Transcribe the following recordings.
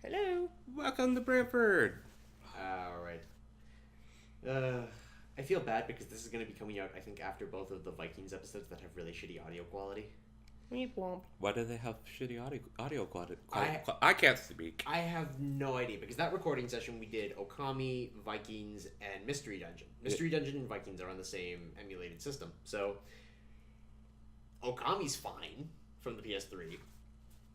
Hello. Welcome to BrantFurred. Alright. I feel bad because this is going to be coming out, I think, after both of the Vikings episodes that have really shitty audio quality. Meep womp. Why do they have shitty audio quality? I can't speak. I have no idea, because that recording session we did Okami, Vikings, and Mystery Dungeon. Mystery Dungeon and Vikings are on the same emulated system. So, Okami's fine from the PS3,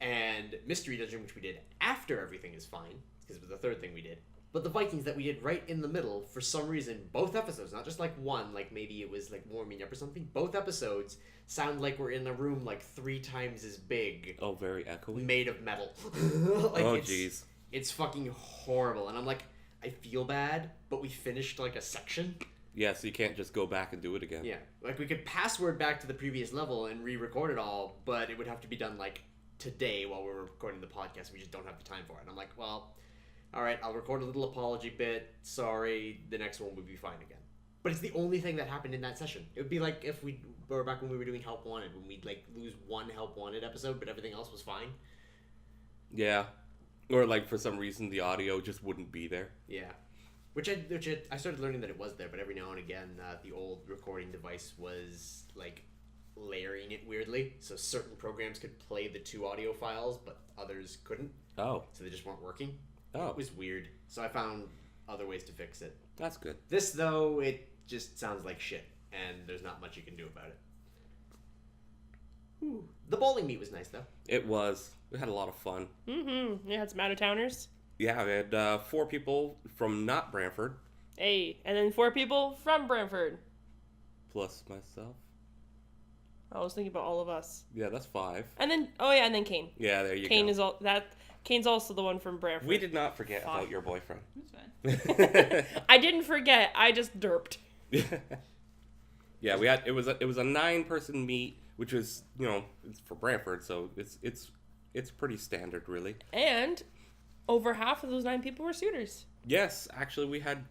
and Mystery Dungeon, which we did after everything, is fine, because it was the third thing we did. But the Vikings that we did right in the middle, for some reason, both episodes, not just like one, like maybe it was like warming up or something, both episodes sound like we're in a room like 3 times as big. Oh, very echoey. Made of metal. Like, oh, jeez. It's fucking horrible. And I'm like, I feel bad, but we finished like a section. Yeah, so you can't just go back and do it again. Yeah. Like, we could password back to the previous level and re-record it all, but it would have to be done like today while we're recording the podcast. We just don't have the time for it. And I'm like, well, all right, I'll record a little apology bit. Sorry, the next one will be fine again. But it's the only thing that happened in that session. It would be like if we were back when we were doing Help Wanted, when we'd like lose one Help Wanted episode, but everything else was fine. Yeah. Or like for some reason the audio just wouldn't be there. Yeah. Which I started learning that it was there, but every now and again the old recording device was like layering it weirdly. So certain programs could play the 2 audio files, but others couldn't. Oh. So they just weren't working. Oh. It was weird. So I found other ways to fix it. That's good. This, though, it just sounds like shit, and there's not much you can do about it. Ooh. The bowling meet was nice, though. It was. We had a lot of fun. Mm-hmm. You had some out-of-towners? Yeah, we had 4 people from not BrantFurred. Hey, and then 4 people from BrantFurred. Plus myself. I was thinking about all of us. Yeah, that's 5. And then, and then Kane. Yeah, there you Kane go. is all that. Kane's also the one from BrantFurred. We did not forget about your boyfriend. That's fine. I didn't forget. I just derped. Yeah, we had it was a 9-person meet, which was it's for BrantFurred, so it's pretty standard, really. And over half of those 9 people were suitors. Yes, actually, we had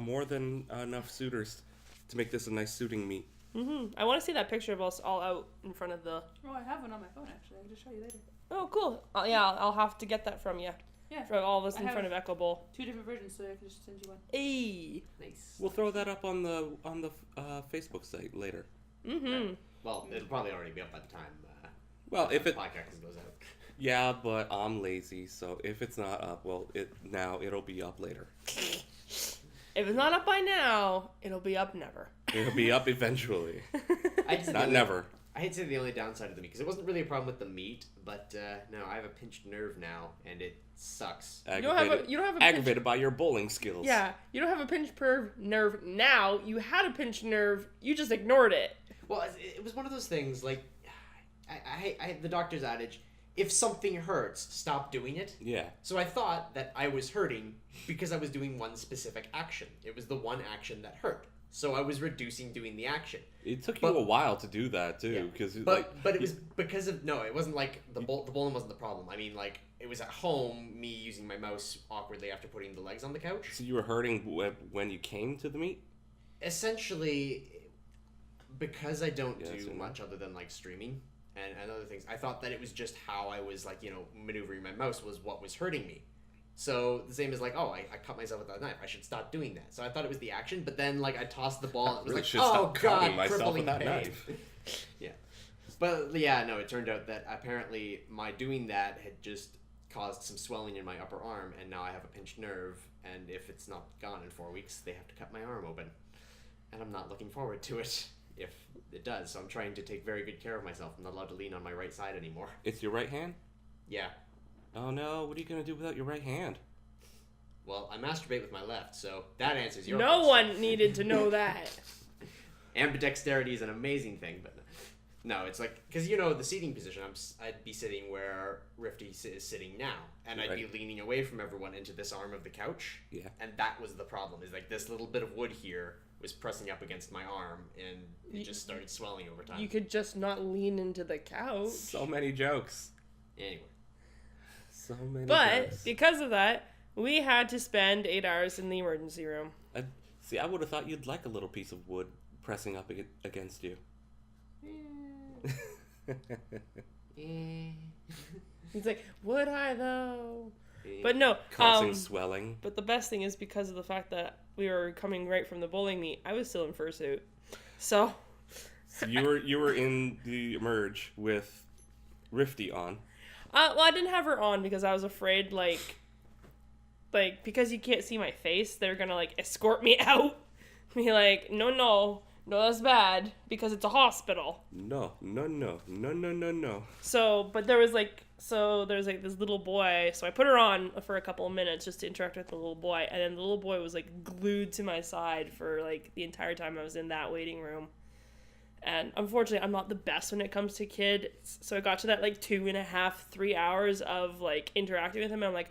more than enough suitors to make this a nice suiting meet. Mm-hmm. I want to see that picture of us all out in front of the. Oh, I have one on my phone actually. I can just show you later. Oh, cool. Yeah, I'll have to get that from you. Yeah. For all of us I in have front of Echo Bowl. 2 different versions, so I can just send you one. Hey. Nice. We'll throw that up on the Facebook site later. Mm-hmm. Yeah. Well, it'll probably already be up by the time. If the it podcast goes out. Yeah, but I'm lazy, so if it's not up, well, it'll be up later. If it's not up by now, it'll be up never. It'll be up eventually. Not never. I hate to say the only downside of the meat, because it wasn't really a problem with the meat, but no, I have a pinched nerve now, and it sucks. You don't have a aggravated by your bowling skills. Yeah, you don't have a pinched nerve now. You had a pinched nerve. You just ignored it. Well, it was one of those things, like, I the doctor's adage, if something hurts, stop doing it. Yeah. So I thought that I was hurting because I was doing one specific action. It was the one action that hurt. So I was reducing doing the action. It took you a while to do that too, because but it was because of it wasn't like the bowling wasn't the problem. I mean, like, it was at home, me using my mouse awkwardly after putting the legs on the couch. So you were hurting when you came to the meet? Essentially, because I don't do much other than like streaming and other things, I thought that it was just how I was like maneuvering my mouse was what was hurting me. So the same as like, I cut myself with that knife. I should stop doing that. So I thought it was the action, but then like I tossed the ball and it was like, oh god, crippling pain. Yeah, but yeah, no, it turned out that apparently my doing that had just caused some swelling in my upper arm, and now I have a pinched nerve. And if it's not gone in 4 weeks, they have to cut my arm open, and I'm not looking forward to it if it does. So I'm trying to take very good care of myself. I'm not allowed to lean on my right side anymore. It's your right hand? Yeah. Oh no, what are you going to do without your right hand? Well, I masturbate with my left, so that answers your question. No one needed to know that. Ambidexterity is an amazing thing, but no, it's like, because the seating position, I'd be sitting where Riffti is sitting now, and I'd be leaning away from everyone into this arm of the couch. Yeah. And that was the problem, is like this little bit of wood here was pressing up against my arm, and it just started swelling over time. You could just not lean into the couch. So many jokes. Anyway. So many But jokes. because of that, we had to spend 8 hours in the emergency room. I would have thought you'd like a little piece of wood pressing up against you. He's like, would I though? But no, Causing swelling. But the best thing is because of the fact that we were coming right from the bowling meet, I was still in fursuit. So you were in the emerge with Riffti on. Well, I didn't have her on because I was afraid, like because you can't see my face, they're gonna like escort me out. Be like, no, that's bad because it's a hospital. No. So, but there's this little boy, so I put her on for a couple of minutes just to interact with the little boy, and then the little boy was like glued to my side for like the entire time I was in that waiting room. And unfortunately, I'm not the best when it comes to kids, so I got to that like 2.5, 3 hours of like interacting with him, and I'm like,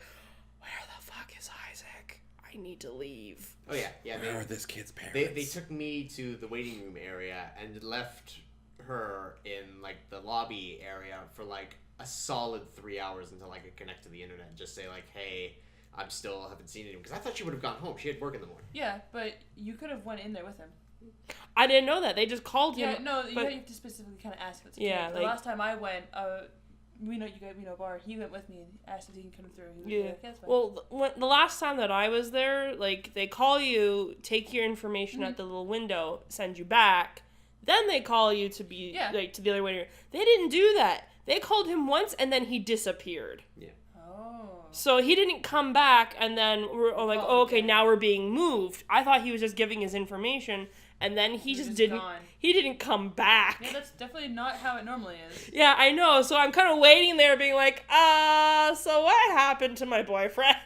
where the fuck is Isaac? I need to leave. Oh yeah. Where are this kid's parents? They took me to the waiting room area and left her in like the lobby area for like a solid 3 hours until I could connect to the internet and just say like, hey, I'm still haven't seen anyone, because I thought she would have gone home. She had work in the morning. Yeah, but you could have went in there with him. I didn't know that. They just called him. Yeah, no, you but... have to specifically kind of ask if it's a Yeah, kid. The last time I went, we know Bar. He went with me and asked if he can come through. He was like, that's fine. Well, the last time that I was there, like, they call you, take your information at the little window, send you back, then they call you to be, like, to the other way. They didn't do that. They called him once, and then he disappeared. Yeah. Oh. So he didn't come back, and then we're like, okay, now we're being moved. I thought he was just giving his information, and then he just didn't. Gone. He didn't come back. Yeah, that's definitely not how it normally is. Yeah, I know. So I'm kind of waiting there, being like, so what happened to my boyfriend?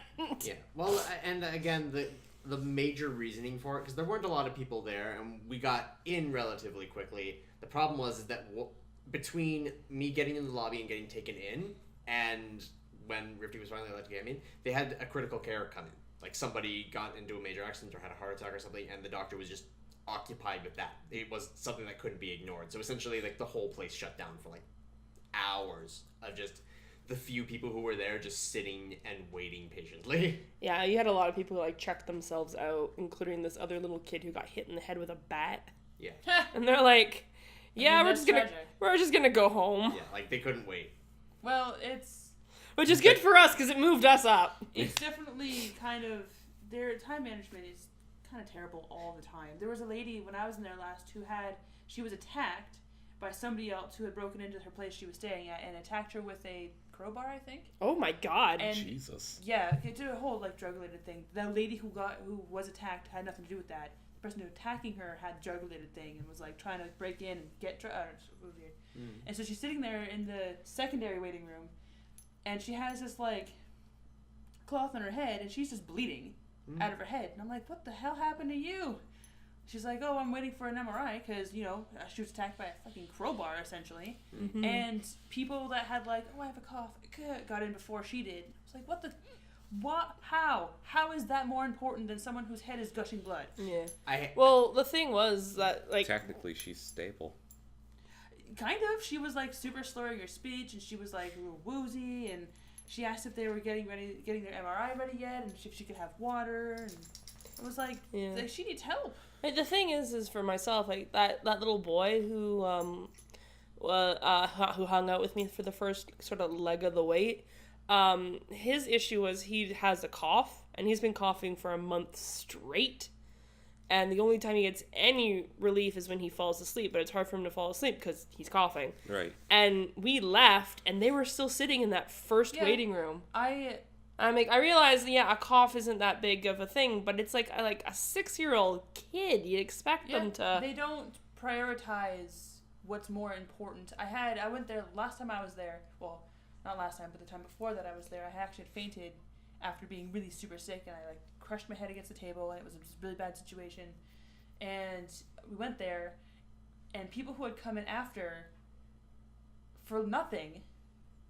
Yeah. Well, and again, the major reasoning for it, because there weren't a lot of people there, and we got in relatively quickly. The problem was that between me getting in the lobby and getting taken in, and when Riffti was finally allowed to get me in, they had a critical care come in. Like, somebody got into a major accident or had a heart attack or something, and the doctor was just occupied with that. It was something that couldn't be ignored. So essentially, like, the whole place shut down for like hours of just the few people who were there just sitting and waiting patiently. Yeah, you had a lot of people who like checked themselves out, including this other little kid who got hit in the head with a bat. Yeah. And they're like, yeah, we're just gonna go home. Yeah, like they couldn't wait. Well, which is good for us because it moved us up. It's definitely kind of, their time management is kind of terrible all the time. There was a lady when I was in there last she was attacked by somebody else who had broken into her place she was staying at and attacked her with a crowbar, I think. Oh my god. And Jesus. Yeah, it did a whole like drug related thing. The lady who was attacked had nothing to do with that. The person who attacking her had a drug related thing and was like trying to break in and get drugs. It was weird. And so she's sitting there in the secondary waiting room, and she has this like cloth on her head, and she's just bleeding out of her head. And I'm like, what the hell happened to you? She's like, oh, I'm waiting for an MRI because, you know, she was attacked by a fucking crowbar, essentially. Mm-hmm. And people that had like, oh, I have a cough, got in before she did. I was like, what? How? How is that more important than someone whose head is gushing blood? Yeah. Well, the thing was that, like... Technically, she's stable. Kind of. She was, like, super slurring her speech, and she was, like, a little woozy, and she asked if they were getting their MRI ready yet, and if she could have water, and I was like, like she needs help. The thing is for myself, like, that little boy who hung out with me for the first sort of leg of the wait, his issue was he has a cough, and he's been coughing for a month straight. And the only time he gets any relief is when he falls asleep, but it's hard for him to fall asleep because he's coughing. Right. And we left, and they were still sitting in that first waiting room. I realized, a cough isn't that big of a thing, but it's like a 6-year-old kid. You'd expect them to... They don't prioritize what's more important. I went there last time I was there. Well, not last time, but the time before that I was there. I actually fainted after being really super sick, and I crushed my head against the table, and it was a really bad situation. And we went there, and people who had come in after for nothing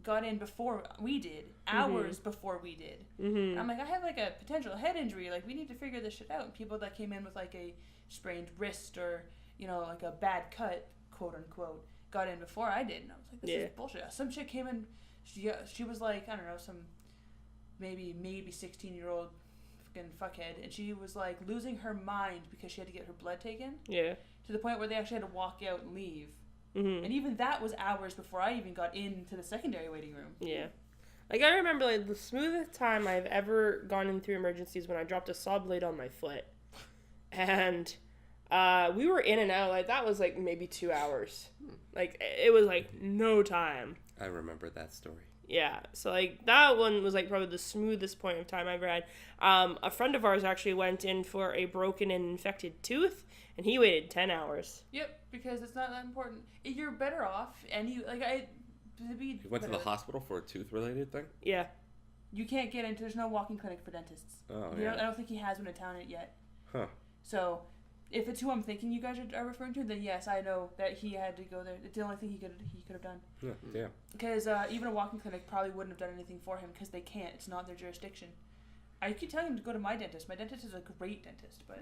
got in before we did, hours before we did. Mm-hmm. And I'm like, I have a potential head injury. We need to figure this shit out. And people that came in with a sprained wrist or a bad cut, quote unquote, got in before I did. And I was like, this is bullshit. Some chick came in. She was I don't know, some maybe 16-year-old fucking fuckhead, and she was losing her mind because she had to get her blood taken. Yeah. To the point where they actually had to walk out and leave. Mm-hmm. And even that was hours before I even got into the secondary waiting room. Yeah. Like, I remember, like, the smoothest time I've ever gone in through emergencies when I dropped a saw blade on my foot. And we were in and out. Like, that was, like, maybe 2 hours. Like, it was, like, no time. I remember that story. Yeah. So, like, that one was, like, probably the smoothest point of time I've ever had. A friend of ours actually went in for a broken and infected tooth, and he waited 10 hours. Yep, because it's not that important. You're better off, and you You went to the hospital for a tooth-related thing? Yeah. You can't get into. There's no walking clinic for dentists. Oh, I yeah. don't think he has one in town yet. Huh. So, if it's who I'm thinking you guys are referring to, then yes, I know that he had to go there. It's the only thing he could have done. Yeah. Because even a walking clinic probably wouldn't have done anything for him because they can't. It's not their jurisdiction. I keep telling him to go to my dentist. My dentist is a great dentist, but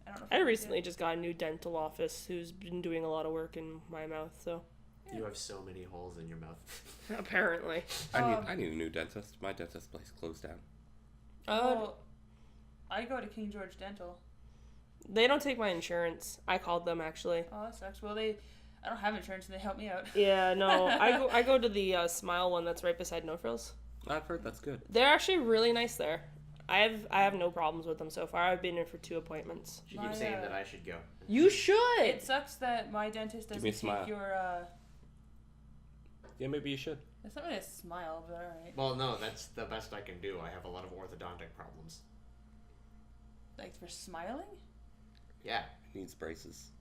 I don't know. I recently just got a new dental office who's been doing a lot of work in my mouth, so. You have so many holes in your mouth. Apparently. I need a new dentist. My dentist place closed down. Well, I go to King George Dental. They don't take my insurance. I called them, actually. Oh, that sucks. Well, I don't have insurance, and they help me out. Yeah, no. I go to the Smile one that's right beside No Frills. I've heard that's good. They're actually really nice there. I have no problems with them so far. I've been in for 2 appointments. She keeps saying that I should go. You should. It sucks that my dentist Give me doesn't a take smile. your. Yeah, maybe you should. It's not really a smile, but alright. Well, no, that's the best I can do. I have a lot of orthodontic problems. Like for smiling? Yeah. It needs braces.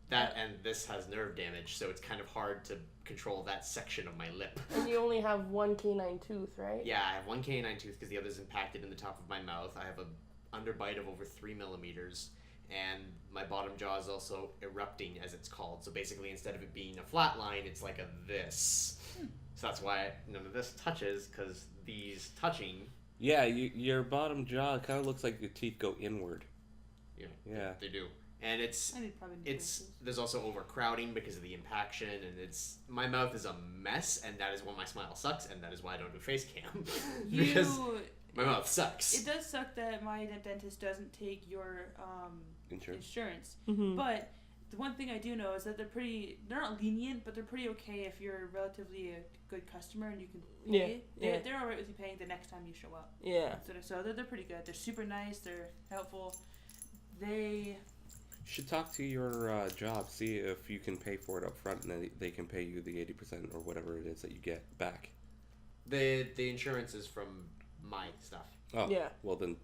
That and this has nerve damage, so it's kind of hard to control that section of my lip. And you only have one canine tooth, right? Yeah, I have one canine tooth because the other's impacted in the top of my mouth. I have a underbite of over 3 millimeters, and my bottom jaw is also erupting, as it's called. So basically, instead of it being a flat line, it's like a this. So that's why none of this touches, because these touching. Yeah, your bottom jaw kind of looks like your teeth go inward. Yeah, they do. And it's there's also overcrowding because of the impaction, and my mouth is a mess, and that is when my smile sucks, and that is why I don't do face cam because my mouth sucks. It does suck that my dentist doesn't take your insurance. Mm-hmm. But the one thing I do know is that they're not lenient, but they're pretty okay if you're relatively a good customer and you can pay. They're alright with you paying the next time you show up. Yeah. So they're pretty good. They're super nice. They're helpful. They should talk to your job, see if you can pay for it up front, and then they can pay you the 80% or whatever it is that you get back. The insurance is from my stuff. Oh, yeah. Well then,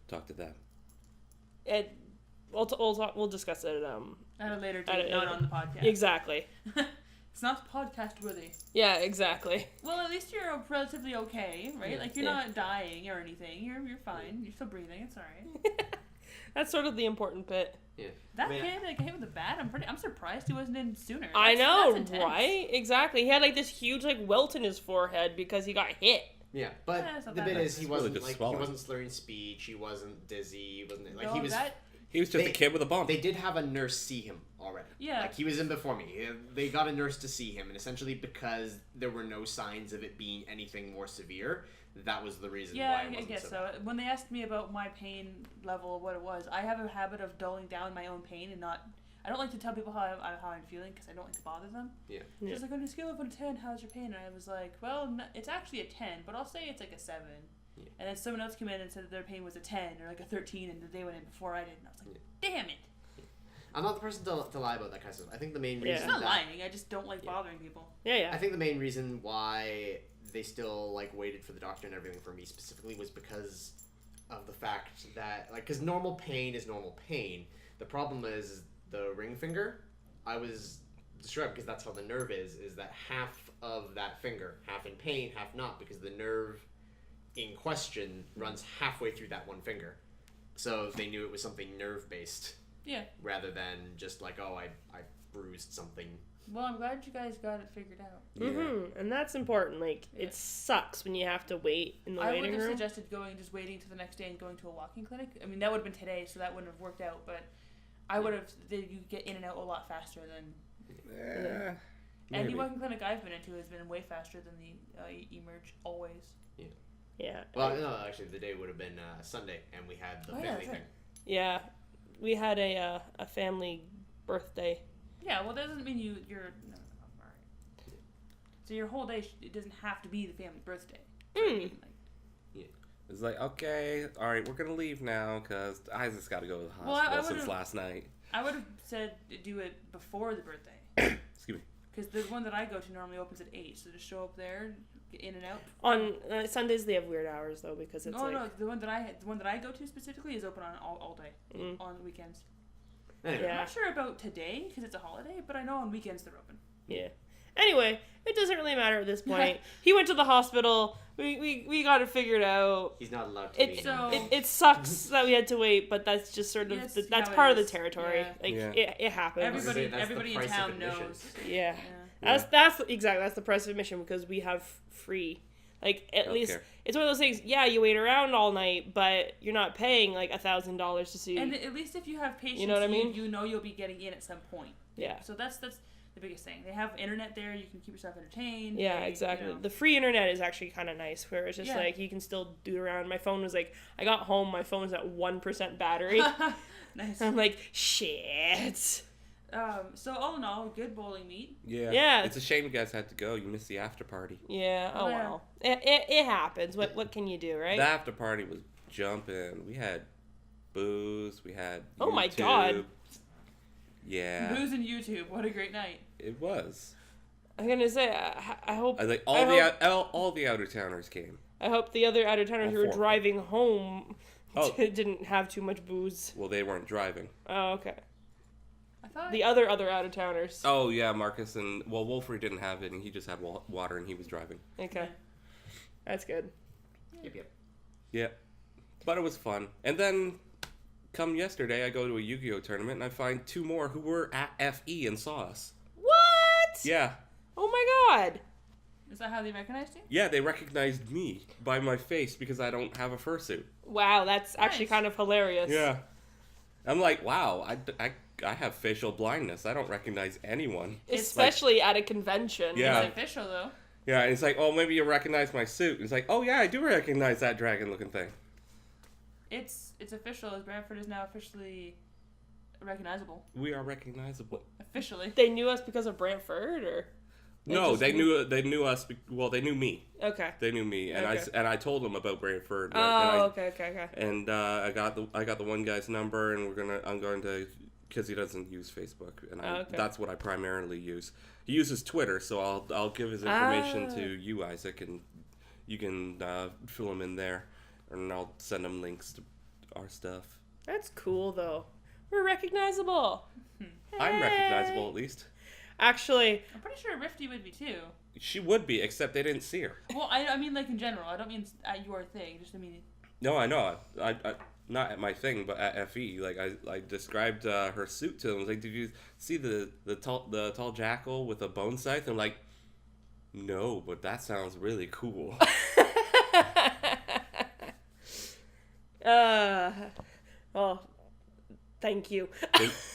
talk to them. We'll discuss it at a later date, not on the podcast. Exactly. It's not podcast worthy. Yeah, exactly. Well, at least you're relatively okay, right? Like you're not dying or anything. You're fine. You're still breathing. It's alright. That's sort of the important bit. Yeah. That kid that got hit with the bat, I'm surprised he wasn't in sooner. I know, that's right? Exactly. He had like this huge like welt in his forehead because he got hit. Yeah, but the bit is he wasn't really he wasn't slurring speech. He wasn't dizzy. He wasn't like he was just a kid with a bump. They did have a nurse see him already. Yeah. Like he was in before me. They got a nurse to see him, and essentially because there were no signs of it being anything more severe, that was the reason why it wasn't I guess so. bad. When they asked me about my pain level, what it was, I have a habit of dulling down my own pain and not. I don't like to tell people how I'm feeling because I don't like to bother them. Yeah. She's like, on a scale of 1 to 10, how's your pain? And I was like, well, it's actually a 10, but I'll say it's like a 7. Yeah. And then someone else came in and said that their pain was a 10 or like a 13, and they went in before I did, and I was like, damn it. I'm not the person to lie about that kind of stuff. I think the main reason It's not lying. I just don't like bothering people. Yeah. I think the main reason why they still like waited for the doctor and everything for me specifically was because of the fact that because normal pain is normal pain. The problem is the ring finger. I was disturbed because that's how the nerve is that half of that finger, half in pain, half not, because the nerve in question runs halfway through that one finger. So they knew it was something nerve based. Yeah. Rather than just like, oh, I bruised something. Well, I'm glad you guys got it figured out. Yeah. Mm-hmm. And that's important. Like, it sucks when you have to wait in the waiting room. I would have suggested waiting to the next day and going to a walking clinic. I mean, that would have been today, so that wouldn't have worked out. But I would have. You get in and out a lot faster than. Any walking clinic I've been into has been way faster than the Emerge always. Yeah. Yeah. Well, no, actually, the day would have been Sunday, and we had the family thing. Yeah, we had a family birthday. Yeah, well, that doesn't mean you're. No, all right. So your whole day, it doesn't have to be the family birthday. Like, It's like, okay, all right, we're gonna leave now because Isaac's got to go to the Well, hospital I since would've- last night. I would have said to do it before the birthday. Excuse me. Because the one that I go to normally opens at 8, so just show up there, get in and out. On Sundays they have weird hours though because it's No, the one that I go to specifically is open on all day on weekends. Anyway, I'm Yeah. not sure about today because it's a holiday, but I know on weekends they're open. Yeah. Anyway, it doesn't really matter at this point. He went to the hospital. We got it figured out. he's not allowed to It, be. it sucks that we had to wait, but that's just sort of Yes, that's how it part of the is. territory. Yeah. Like Yeah. it happens. Everybody, That's the everybody in price of town admission. knows. Yeah. Yeah. That's exactly that's the price of admission because we have free. Like at least Okay. it's one of those things. Yeah, you wait around all night, but you're not paying like $1,000 to see. And at least if you have patience, You know what I mean? You know you'll be getting in at some point. Yeah. So that's the biggest thing. They have internet there. You can keep yourself entertained. Yeah, they, exactly. You know. The free internet is actually kind of nice, where it's just Yeah. like you can still do around. My phone was like, I got home, my phone was at 1% battery. Nice. I'm like, shit. So all in all, good bowling meet. Yeah. Yeah. It's a shame you guys had to go. You missed the after party. Yeah. Oh Yeah. well. It happens. What can you do, right? The after party was jumping. We had booze. We had. Oh my YouTube. God. Yeah. Booze and YouTube. What a great night. It was. I'm gonna say, I hope. I like all the outer towners came. I hope the other out of towners All who were four. driving home Oh. didn't have too much booze. Well, they weren't driving. Oh, okay. I thought. The other out of towners. Oh yeah, Marcus and Wolfrey didn't have it, and he just had water, and he was driving. Okay. That's good. Yep. Yeah, but it was fun. And then, come yesterday, I go to a Yu-Gi-Oh tournament, and I find two more who were at FE and saw us. What? Yeah, Oh my God. Is that how they recognized you? yeah, they recognized me by my face because I don't have a fursuit. Wow, that's actually Nice. kind of hilarious. Yeah, I'm like, wow, I have facial blindness. I don't recognize anyone. Especially at a convention. Yeah. It's official though. Yeah, and it's like, oh, maybe you recognize my suit. And it's like, oh yeah, I do recognize that dragon-looking thing. It's official. As BrantFurred is now officially recognizable. We are recognizable. Officially. They knew us because of BrantFurred, or? No, just they knew us. Well, they knew me. Okay. They knew me, and Okay. I told them about BrantFurred. Oh, okay. And I got the one guy's number, and I'm going to, because he doesn't use Facebook, and Okay. that's what I primarily use. He uses Twitter, so I'll give his information to you, Isaac, and you can fill him in there, and I'll send him links to our stuff. That's cool, though. We're recognizable. I'm Hey. recognizable at least. Actually, I'm pretty sure Riffti would be too. She would be, except they didn't see her. Well, I mean like in general. I don't mean at your thing. Just I mean. No, I know. I not at my thing, but at FE. Like I described her suit to them. I was like, did you see the tall jackal with a bone scythe? I'm like, no, but that sounds really cool. well, thank you.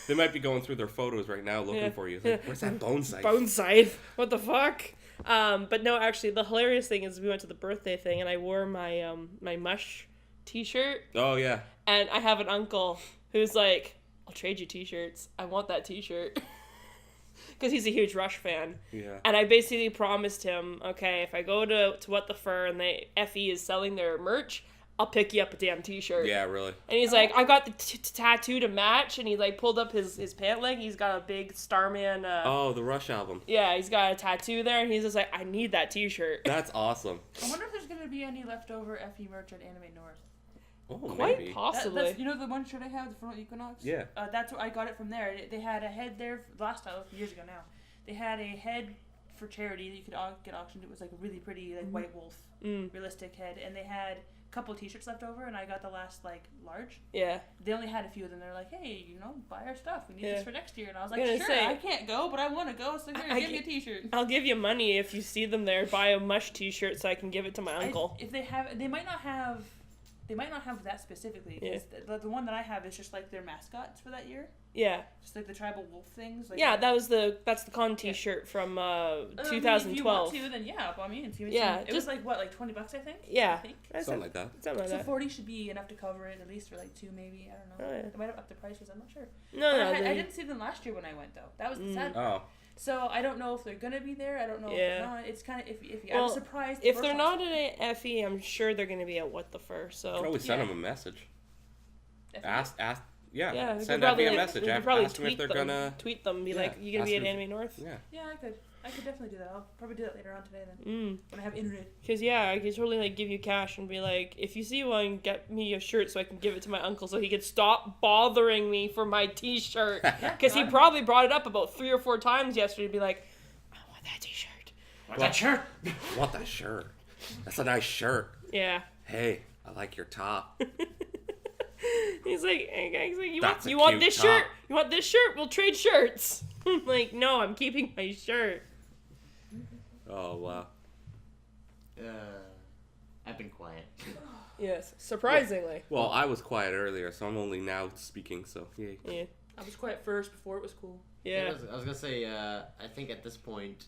they might be going through their photos right now looking Yeah. for you. It's like, where's that bone scythe? Bone scythe. What the fuck? But no, actually, the hilarious thing is we went to the birthday thing, and I wore my my mush t-shirt, Oh yeah. and I have an uncle who's like, I'll trade you t-shirts. I want that t-shirt. Because he's a huge Rush fan. Yeah. And I basically promised him, okay, if I go to What the Fur and FE is selling their merch, I'll pick you up a damn t-shirt. Yeah, really. And he's like, I got the tattoo to match, and he like pulled up his pant leg. He's got a big Starman. Oh, the Rush album. Yeah, he's got a tattoo there, and he's just like, I need that t-shirt. That's awesome. I wonder if there's gonna be any leftover FE merch at Anime North. Oh, Quite maybe. possibly. That's, you know the one shirt I have, the Frontal Equinox? Yeah. That's where I got it from there. They had a head there last time, years ago now. They had a head for charity that you could get auctioned. It was like a really pretty like white wolf realistic head, and they had a couple of t-shirts left over, and I got the last like large. Yeah. They only had a few of them. They're like, hey, buy our stuff. We need Yeah. this for next year. And I was like, I'm gonna sure, say- I can't go, but I want to go. So here, I give me a can- t-shirt. I'll give you money if you see them there. Buy a mush t-shirt so I can give it to my uncle. If they have, they might not have that specifically. 'Cause the one that I have is just like their mascots for that year. Yeah. Just like the tribal wolf things. Like Yeah, that's the con t-shirt from 2012. If you want to, then yeah, by me. Yeah, It was like what, like $20, I think. Yeah. I think. Something like that. Something like So that. 40 should be enough to cover it, at least for like 2 maybe. I don't know. Oh, yeah. They might have upped the prices. I'm not sure. No, But no. I didn't see them last year when I went though. That was the sad part. Oh. So I don't know if they're gonna be there. I don't know if they're not. It's kind of iffy. Well, I'm surprised. If they're not at FE, I'm sure they're going to be at What the Fur. So You can always send them a message. Ask. Yeah, Send FE a message. We could Ask probably them if they're gonna tweet them. Be Yeah, like, you gonna ask be at them if- Anime North? Yeah. Yeah, I could definitely do that. I'll probably do that later on today then. When I have internet. Because I could totally like give you cash and be like, if you see one, get me a shirt so I can give it to my uncle so he could stop bothering me for my T-shirt. Because he probably brought it up about 3 or 4 times yesterday to be like, I want that T-shirt. Want that shirt? I want that shirt. That's a nice shirt. Yeah. Hey, I like your top. He's like, you That's a want cute this top. shirt? You want this shirt? We'll trade shirts. I'm like, no, I'm keeping my shirt. Oh wow. I've been quiet. Yes, surprisingly. Well, I was quiet earlier, so I'm only now speaking. So yay. Yeah. I was quiet first before it was cool. Yeah. I was gonna say. I think at this point,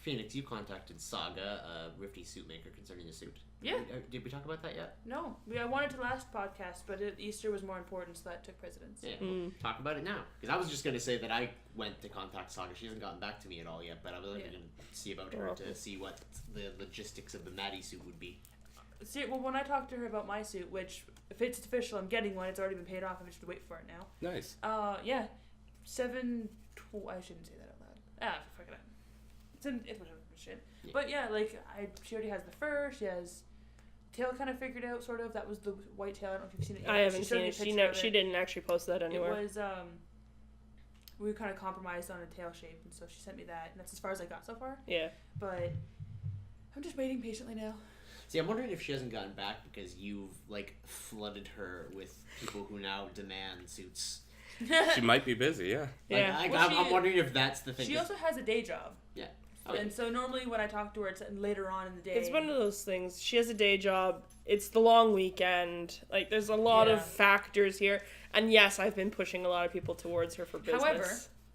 Pheonix, you contacted Saga, Riffti suit maker, concerning the suit. Yeah. Did we talk about that yet? No, I wanted to last podcast, but Easter was more important, so that took precedence. Yeah. Talk about it now. Because I was just gonna say that I went to contact Saga. She hasn't gotten back to me at all yet, but I was going to see about her to see what the logistics of the Maddie suit would be. See, well, when I talked to her about my suit, which if it's official, I'm getting one. It's already been paid off. I just have to wait for it now. Nice. Yeah, 7. I shouldn't say that out loud. Fuck it. It's whatever shit. Yeah. But yeah, like she already has the fur. She has tail kind of figured out, sort of. That was the white tail. I don't know if you've seen it yet. I haven't She showed seen me a it. picture of She didn't actually post that anywhere. It was we were kind of compromised on a tail shape, and so she sent me that, and that's as far as I got so far. Yeah. But I'm just waiting patiently now. See, I'm wondering if she hasn't gotten back because you've like flooded her with people who now demand suits. She might be busy. Yeah. Yeah. I'm wondering if that's the thing. She also has a day job. Yeah. And so normally when I talk to her, it's later on in the day. It's one of those things. She has a day job. It's the long weekend. Like, there's a lot of factors here. And yes, I've been pushing a lot of people towards her for business. However,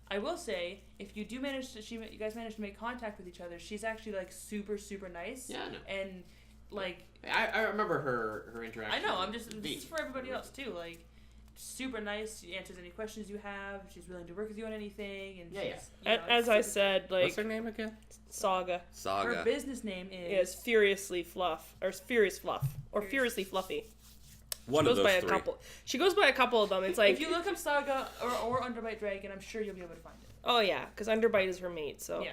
I will say, if you do manage to, you guys manage to make contact with each other, she's actually like super, super nice. Yeah, I know. And like, I remember her interaction. I know. This is for everybody else too. Like, super nice. She answers any questions you have. She's willing to work with you on anything. And as I said, like, what's her name again? Saga. Her business name is Furiously Fluff, or Furious Fluff, or Furiously Fluffy. One of those three. She goes by a couple of them. It's like, if you look up Saga or Underbite Dragon, I'm sure you'll be able to find it. Oh yeah, because Underbite is her mate. So yeah.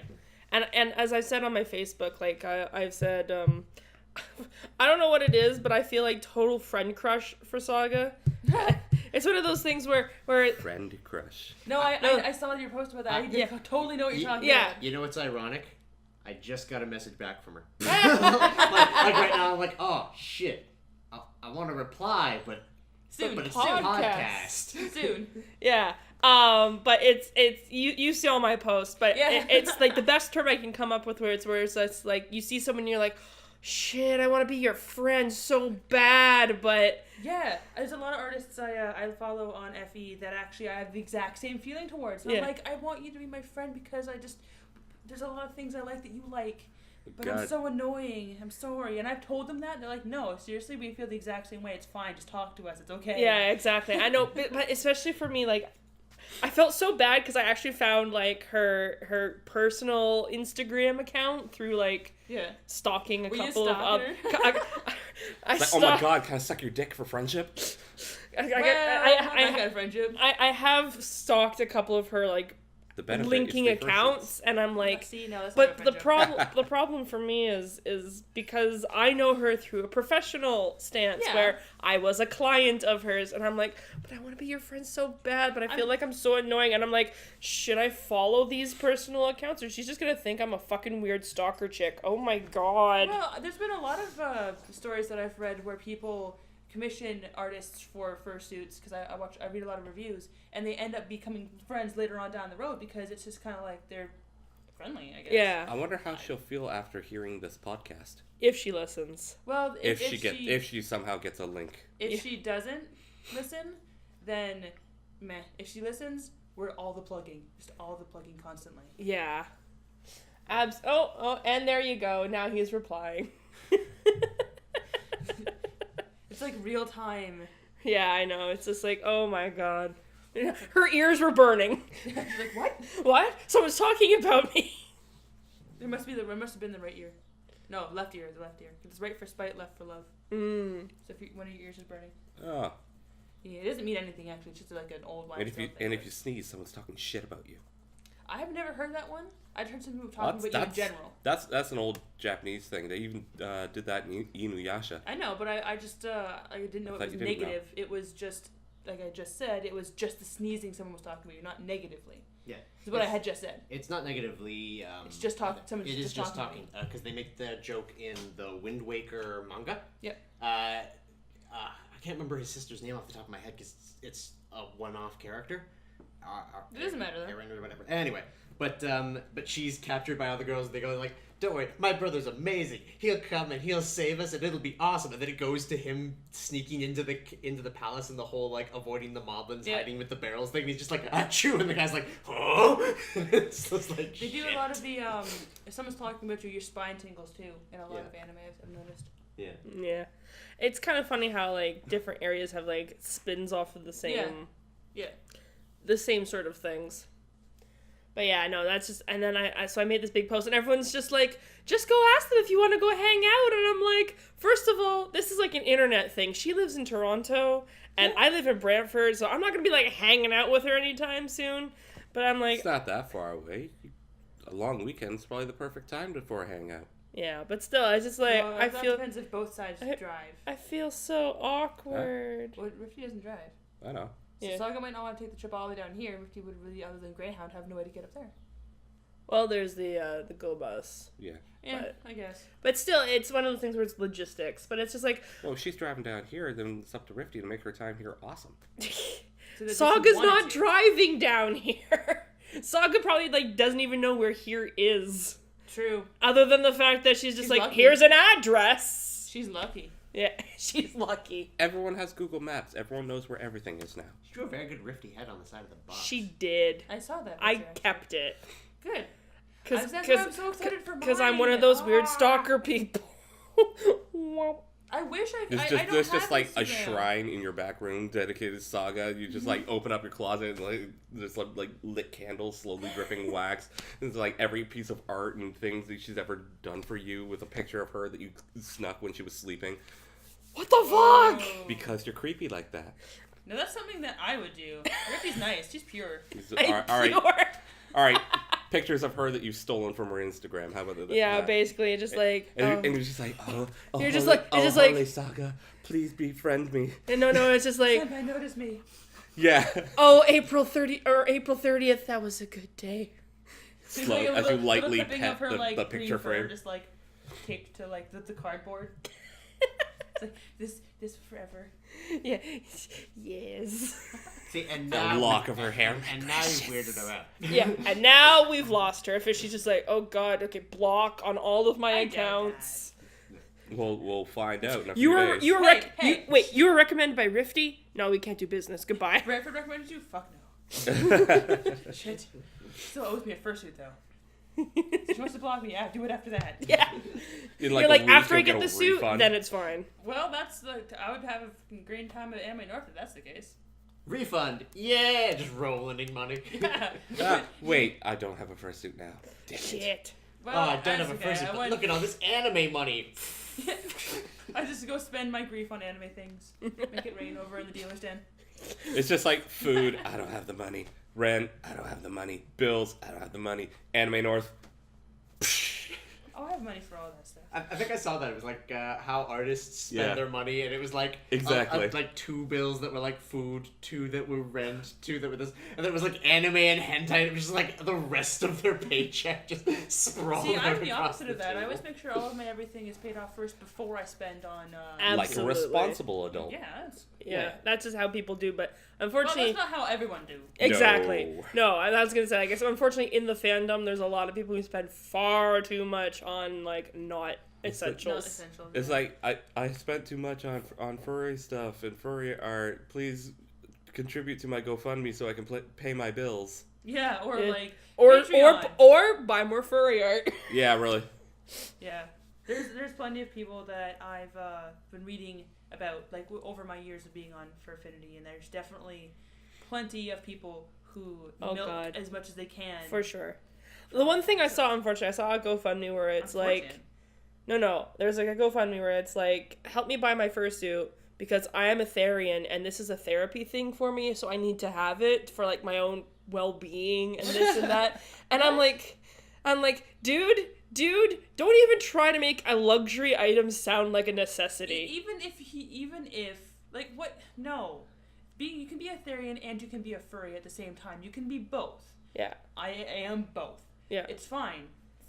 And as I said on my Facebook, like I've said, I don't know what it is, but I feel like total friend crush for Saga. It's one of those things where Friend crush. No, I saw your post about that. I totally know what you're talking about. You know what's ironic? I just got a message back from her. like right now, I'm like, oh shit, I want to reply, but soon. But it's still podcast. Soon. Yeah. But it's you see all my posts, but it's like the best term I can come up with where it's like you see someone and you're like, shit, I want to be your friend so bad, but yeah, there's a lot of artists I follow on FE that actually I have the exact same feeling towards. And I'm like, I want you to be my friend because there's a lot of things I like that you like, but I'm so annoying. I'm sorry, and I've told them that. And they're like, no, seriously, we feel the exact same way. It's fine. Just talk to us. It's okay. Yeah, exactly. I know, but especially for me, like, I felt so bad because I actually found like her personal Instagram account through like stalking a couple of her? Oh my god, can I suck your dick for friendship? I got a friendship. I have stalked a couple of her like linking accounts, and I'm like, but the problem for me is because I know her through a professional stance where I was a client of hers, and I'm like, but I want to be your friend so bad, but I feel like I'm so annoying, and I'm like, should I follow these personal accounts, or she's just gonna think I'm a fucking weird stalker chick? Oh my god. Well, there's been a lot of stories that I've read where people commission artists for fursuits because I read a lot of reviews, and they end up becoming friends later on down the road because it's just kind of like they're friendly, I guess. Yeah. I wonder how she'll feel after hearing this podcast. If she listens. Well, if she somehow gets a link. If she doesn't listen, then meh. If she listens, we're all the plugging, just all the plugging constantly. Yeah. Oh, and there you go. Now he's replying. It's like real time. Yeah, I know. It's just like, oh my god. Her ears were burning. She's like, what? What? Someone's talking about me. It must have been the right ear. No, left ear. The left ear. It's right for spite, left for love. Mm. So if one of your ears is burning. Oh. Yeah, it doesn't mean anything actually. It's just like an old wives' tale thing. If you sneeze, someone's talking shit about you. I've never heard that one. I've heard some people talking about you in general. That's an old Japanese thing. They even did that in Inuyasha. I know, but I just I didn't know it was negative. It was just like I just said. It was just the sneezing someone was talking about you, not negatively. Yeah, is what I had just said. It's not negatively. It's just talking. It is just talking because they make the joke in the Wind Waker manga. Yep. I can't remember his sister's name off the top of my head because it's a one-off character. It doesn't matter though. Or whatever. Anyway, but she's captured by all the girls. And they go like, "Don't worry, my brother's amazing. He'll come and he'll save us, and it'll be awesome." And then it goes to him sneaking into the palace and the whole like avoiding the moblins, hiding with the barrels thing. And he's just like, "Achoo!" And the guy's like, "Oh!" It's just like they do a lot of the if someone's talking about you, your spine tingles too in a lot of anime. I've noticed. Yeah. Yeah. It's kind of funny how like different areas have like spins off of the same. Yeah. The same sort of things. But yeah, no, that's just, and then I made this big post and everyone's just like, just go ask them if you want to go hang out. And I'm like, first of all, this is like an internet thing. She lives in Toronto and I live in BrantFurred, so I'm not going to be like hanging out with her anytime soon. But I'm like, it's not that far away. A long weekend's probably the perfect time for a hangout. Yeah, but still, it's just like, I feel... That depends if both sides drive. I feel so awkward. Well, Riffti doesn't drive. I know. So Saga might not want to take the trip all the way down here. Riffti would really, other than Greyhound, have no way to get up there. Well, there's the Go Bus. Yeah. Yeah, I guess. But still, it's one of the things where it's logistics. But it's just like... Well, if she's driving down here, then it's up to Riffti to make her time here awesome. So Saga's not driving down here. Saga probably, like, doesn't even know where here is. True. Other than the fact that she's just like, lucky. Here's an address. She's lucky. Yeah, she's lucky. Everyone has Google Maps. Everyone knows where everything is now. She drew a very good Riffti head on the side of the box. She did. I saw that. I kept it. Good. That's why I'm so excited for mine. Because I'm one of those weird stalker people. I wish I There's I just, don't there's have just like a Instagram. shrine in your back room dedicated to Saga. You just like open up your closet and like there's like lit candles slowly dripping wax. There's like every piece of art and things that she's ever done for you with a picture of her that you snuck when she was sleeping. What the fuck? Because you're creepy like that. No, that's something that I would do. Riffy's nice. She's pure. All right. Pictures of her that you've stolen from her Instagram. How about that? Yeah, basically, just like... And you're just like, you're just like, it's just like... Saga, please befriend me. And no, it's just like... Senpai, notice me. Yeah. Oh, April 30th, that was a good day. Slow, like as you lightly pet her, the picture frame. Just like taped to like the cardboard. It's like, this forever. Yeah. Yes. See, and A now lock of her hair. And now you've weirded her out. Yeah, and now we've lost her. If she's just like, oh god, okay, block on all of my accounts. We'll find out in a few days. You were recommended by Riffti? No, we can't do business. Goodbye. BrantFurred recommended you? Fuck no. Shit. Still owes me a fursuit though. She wants to block me. Yeah, do it after that. Yeah. You're like after I get the suit, then it's fine. Well, I would have a great time at Anime North if that's the case. Refund. Yeah, just rolling in money. Yeah. Wait, I don't have a fursuit now. Damn it. Shit. Well, I don't have a fursuit, but look at all this anime money. I just go spend my grief on anime things. Make it rain over in the dealer's den. It's just like food, I don't have the money. Rent, I don't have the money. Bills, I don't have the money. Anime North. I'll have money for all that stuff. I think I saw that. It was like how artists spend their money, and it was like exactly like 2 bills that were like food, 2 that were rent, 2 that were this, and then it was like anime and hentai. It was just like the rest of their paycheck just sprawled. See, I'm the across opposite of that. table. I always make sure all of my everything is paid off first before I spend on. Like a responsible adult. Yeah, that's just how people do. But unfortunately, well, that's not how everyone do. Exactly. No, I was gonna say. I guess unfortunately in the fandom, there's a lot of people who spend far too much on like not essentials. Not essential. It's like I spent too much on furry stuff and furry art. Please contribute to my GoFundMe so I can pay my bills. Yeah, or like or buy more furry art. Yeah, really. Yeah, there's plenty of people that I've been reading about like over my years of being on Furfinity, and there's definitely plenty of people who Oh, milk God. as much as they can. For sure. The one thing I saw, unfortunately, I saw a GoFundMe where it's like, no, there's like a GoFundMe where it's like, help me buy my fursuit because I am a Therian and this is a therapy thing for me, so I need to have it for like my own well-being and this and that. And I'm like, dude, don't even try to make a luxury item sound like a necessity. Even if, like, what? No. You can be a Therian and you can be a furry at the same time. You can be both. Yeah. I am both. Yeah. It's fine.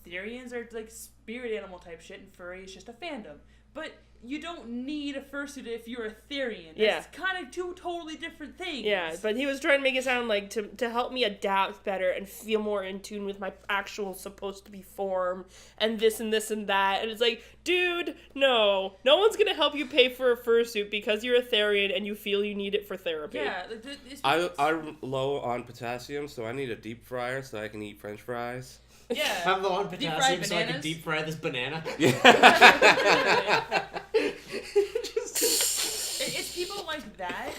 Therians are like spirit animal type shit, and furry is just a fandom. But you don't need a fursuit if you're a Therian. That's kind of two totally different things. Yeah, but he was trying to make it sound like to help me adapt better and feel more in tune with my actual supposed to be form and this and this and that. And it's like, dude, no one's gonna help you pay for a fursuit because you're a Therian and you feel you need it for therapy. Yeah, I'm low on potassium, so I need a deep fryer so I can eat French fries. yeah. I'm low on Deep-fried potassium so I can bananas? deep fry this banana. It's people like that,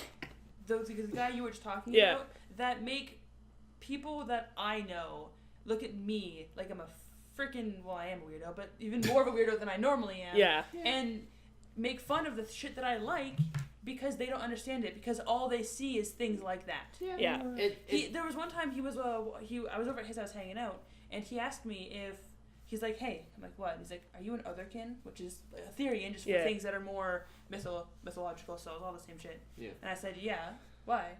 the guy you were just talking Yeah. about, that make people that I know look at me like I'm a freaking, well, I am a weirdo, but even more of a weirdo than I normally am. Yeah. And make fun of the shit that I like because they don't understand it, because all they see is things like that. Yeah. There was one time I was over at his house hanging out, and he asked me if, he's like, hey, I'm like, what? He's like, are you an otherkin? Which is a theory, and just for things that are more mythological, so it's all the same shit. Yeah. And I said, yeah, why?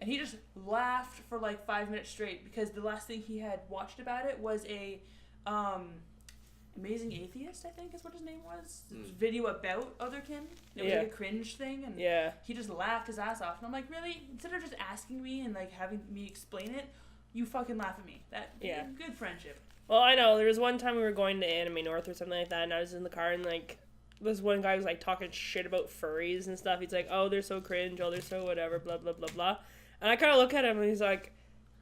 And he just laughed for like 5 minutes straight, because the last thing he had watched about it was a Amazing Atheist, I think is what his name was. Video about otherkin. It was like a cringe thing, and he just laughed his ass off. And I'm like, really? Instead of just asking me and like having me explain it, you fucking laugh at me. Good friendship. Well, I know. There was one time we were going to Anime North or something like that, and I was in the car, and, like, this one guy was, like, talking shit about furries and stuff. He's like, oh, they're so cringe, oh, they're so whatever, blah, blah, blah, blah. And I kind of look at him, and he's like,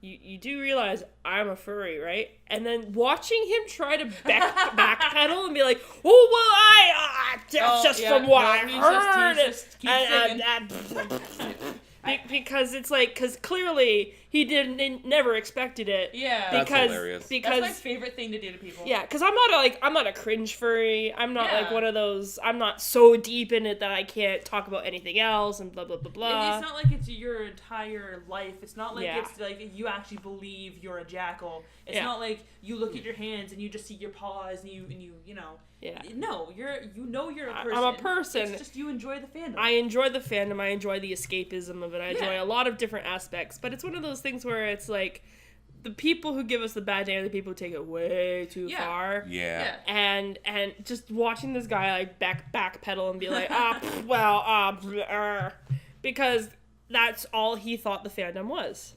you do realize I'm a furry, right? And then watching him try to backpedal and be like, oh, well, that's just from what I heard. Just keep because it's like, because clearly he never expected it. Yeah. That's hilarious. Because that's my favorite thing to do to people. Yeah, because I'm not a cringe furry. I'm not like one of those. I'm not so deep in it that I can't talk about anything else and blah blah blah blah. It's not like it's your entire life. It's not like it's like you actually believe you're a jackal. It's not like you look at your hands and you just see your paws and you know. Yeah. No, you're a person. I'm a person. It's just you enjoy the fandom. I enjoy the fandom. I enjoy the escapism of it. I enjoy a lot of different aspects. But it's one of those things where it's like the people who give us the bad day are the people who take it way too far. Yeah. And just watching this guy like backpedal and be like, because that's all he thought the fandom was.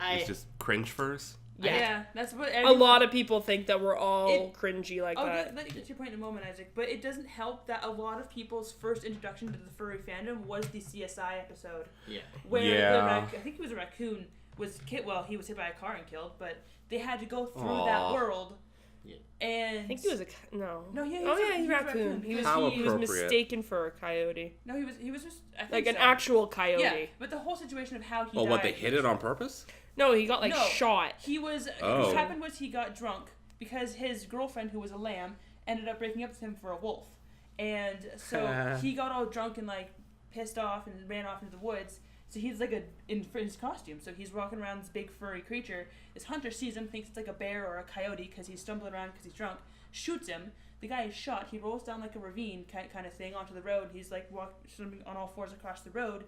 It's just cringe furs. Yeah, that's what a lot of people think, that we're all cringy like that. Let me get to your point in a moment, Isaac. But it doesn't help that a lot of people's first introduction to the furry fandom was the CSI episode. Yeah. Where I think he was a raccoon. He was hit by a car and killed, but they had to go through that world. Yeah. And I think he was no. No, yeah. He was a raccoon. He was mistaken for a coyote. No, he was just like an actual coyote. Yeah, but the whole situation of how he died. What, they hit it on purpose? No, he got shot. He was. What happened was he got drunk because his girlfriend, who was a lamb, ended up breaking up with him for a wolf, and so he got all drunk and like pissed off and ran off into the woods. So he's like in his costume. So he's walking around this big furry creature. This hunter sees him, thinks it's like a bear or a coyote because he's stumbling around because he's drunk. Shoots him. The guy is shot. He rolls down like a ravine kind of thing onto the road. He's like swimming on all fours across the road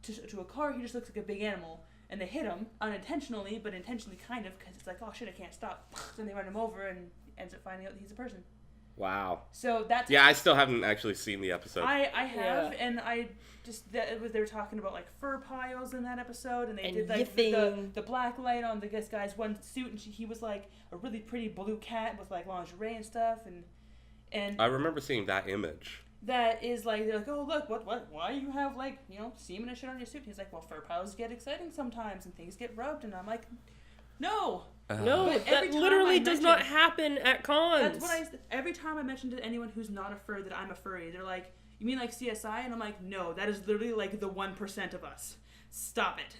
to a car. He just looks like a big animal. And they hit him unintentionally, but intentionally kind of, because it's like, oh shit, I can't stop. Then they run him over and ends up finding out that he's a person. Wow. So that's... Yeah, I still haven't actually seen the episode. I have, and I just... they were talking about, like, fur piles in that episode, and they did, like, the black light on this guy's one suit, and he was, like, a really pretty blue cat with, like, lingerie and stuff, and... I remember seeing that image. That is like, they're like, oh look, what, why you have like, semen and shit on your suit? He's like, well, fur piles get exciting sometimes and things get rubbed, and I'm like, no, that literally does not happen at cons. That's what every time I mention to anyone who's not a fur that I'm a furry, they're like, you mean like CSI? And I'm like, no, that is literally like the 1% of us. Stop it.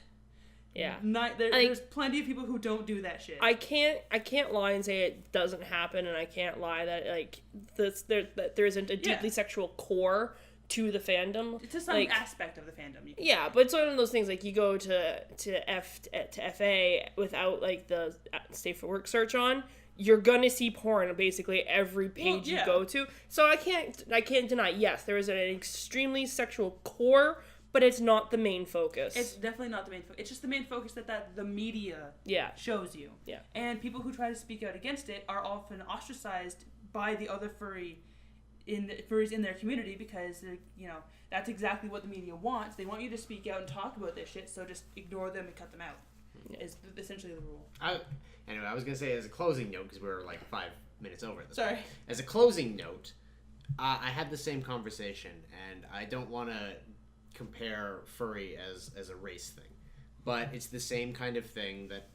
Yeah. There's plenty of people who don't do that shit. I can't lie and say it doesn't happen, and I can't lie that like there isn't a deeply sexual core to the fandom. It's just some aspect of the fandom. Yeah, but it's one of those things like you go to FA without like the safe for work search on, you're gonna see porn on basically every page you go to. So I can't deny. Yes, there is an extremely sexual core, but it's not the main focus. It's definitely not the main focus. It's just the main focus that the media shows you. Yeah. And people who try to speak out against it are often ostracized by the other furries in their community because, that's exactly what the media wants. They want you to speak out and talk about this shit, so just ignore them and cut them out. Is essentially the rule. Anyway, I was going to say as a closing note, because we're like 5 minutes over this. Sorry. As a closing note, I had the same conversation, and I don't want to compare furry as a race thing, but it's the same kind of thing that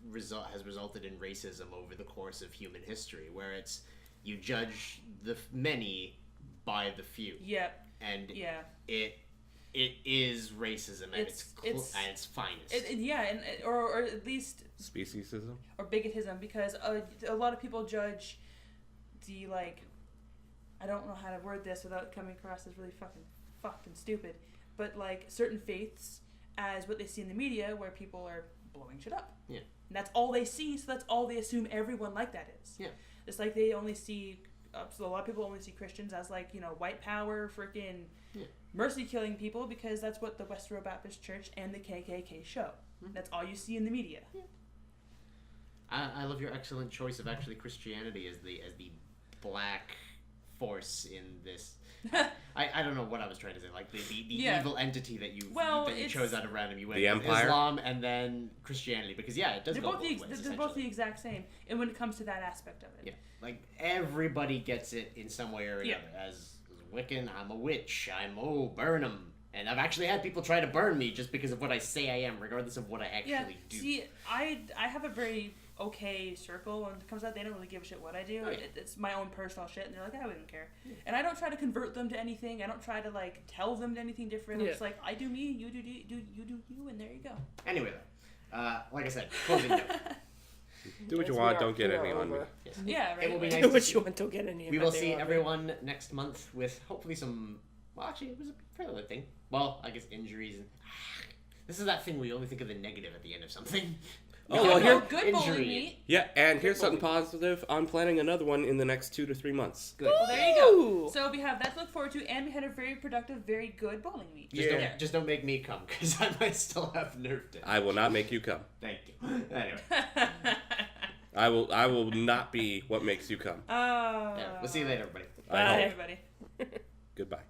has resulted in racism over the course of human history, where it's you judge the many by the few. Yep. And it is racism at its finest. Or at least speciesism or bigotism, because a lot of people judge the I don't know how to word this without coming across as really fucking fucked and stupid. But certain faiths as what they see in the media, where people are blowing shit up. Yeah. And that's all they see, so that's all they assume everyone like that is. Yeah. It's like they only see, so a lot of people only see Christians as white power, freaking mercy killing people, because that's what the Westboro Baptist Church and the KKK show. Mm-hmm. That's all you see in the media. Yeah. I love your excellent choice of actually Christianity as the black force in this. I don't know what I was trying to say. Like the evil entity that you chose out of random. You went the Empire, Islam, and then Christianity, because it does go both ways. They're both the exact same, and when it comes to that aspect of it, yeah, like everybody gets it in some way or another. As Wiccan, I'm a witch. Burn 'em. And I've actually had people try to burn me just because of what I say I am, regardless of what I actually do. See, I have a very okay circle when it comes out. They don't really give a shit what I do. Oh, yeah. It's my own personal shit, and they're like, we don't care. Yeah. And I don't try to convert them to anything. I don't try to tell them to anything different. I'm just like, I do me, you do you, and there you go. Anyway, though, like I said, closing note. Do what you want, don't get any on me. Yes. Yeah, right. It will be nice do what you want, don't get any. We will see everyone next month with hopefully some. Well, actually, it was a fairly good thing. Well, I guess injuries and. This is that thing where you only think of the negative at the end of something. Oh, well, here, good bowling meet. Yeah, and here's something positive. I'm planning another one in the next 2 to 3 months. Good. Well, there you go. So we have that to look forward to, and we had a very productive, very good bowling meet. Just don't make me come, because I might still have nerve damage. I will not make you come. Thank you. Anyway. I will not be what makes you come. Yeah, we'll see you later, everybody. Bye, everybody. Goodbye.